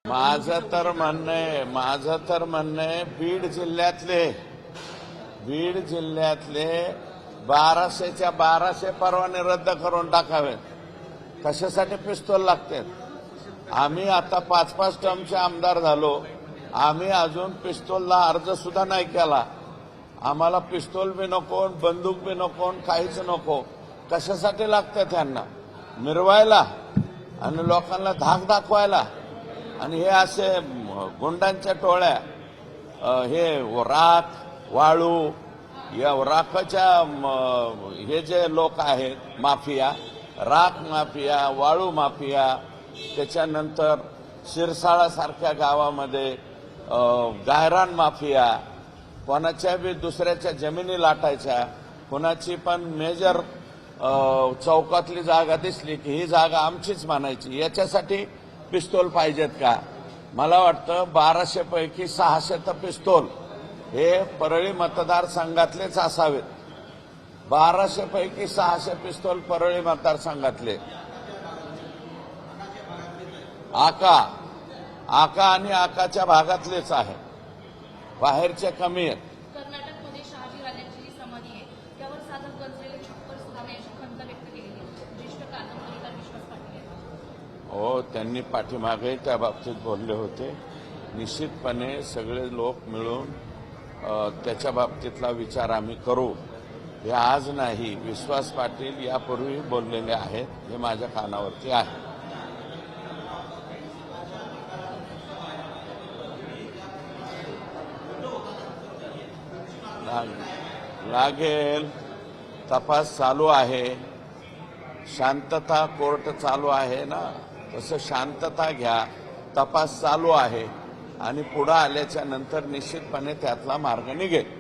माझं तर म्हणणं आहे बीड जिल्ह्यातले 1200च्या 1200 परवाने रद्द करून टाकावेत. कशासाठी पिस्तूल लागतात? आम्ही आता 5-5 टर्मचे आमदार झालो, आम्ही अजून पिस्तूलला अर्ज सुद्धा नाही केला. आम्हाला पिस्तूल बी नको, बंदूक बी नको, काहीच नको. कशासाठी लागतं? त्यांना मिरवायला आणि लोकांना धाक दाखवायला. आणि हे असे गुंडांच्या टोळ्या, हे राख वाळू या राखाच्या हे जे लोक आहेत, माफिया, राख माफिया, वाळू माफिया, त्याच्यानंतर शिरसाळासारख्या गावामध्ये गायरान माफिया, कोणाच्या बी दुसऱ्याच्या जमिनी लाटायच्या, कोणाची पण मेजर चौकातली जागा दिसली की ही जागा आमचीच मानायची. याच्यासाठी पिस्तूल पाहिजेत का? मला वाटतं 1200 पैकी 600 तर पिस्तूल हे परळी मतदारसंघातलेच असावेत. 1200 पैकी 600 पिस्तूल परळी मतदारसंघातले. आका आणि आकाच्या भागातलेच आहे, बाहेरचे कमी आहेत. कर्नाटकमध्ये शहाजी राजांची जी समाधी आहे त्यावर साधक गंजलेले छप्पर सुधारण्याची खंत व्यक्त केली आहे. ज्येष्ठ कादंबरीकार विश्वास पाटील. हो, त्यांनी पाठीमागे त्या बाबतीत बोलले होते. निश्चितपणे सगळे लोक मिळून त्याच्या बाबतीतला विचार आम्ही करू. हे आज नाही, विश्वास पाटील यापूर्वी बोललेले आहेत, हे माझ्या कानावरती आहे. लागेल, तपास चालू आहे, शांतता कोर्ट चालू आहे ना, तसं शांतता घ्या. तपास चालू आहे आणि पुढे आल्याच्या नंतर निश्चितपणे त्यातला मार्ग निघेल.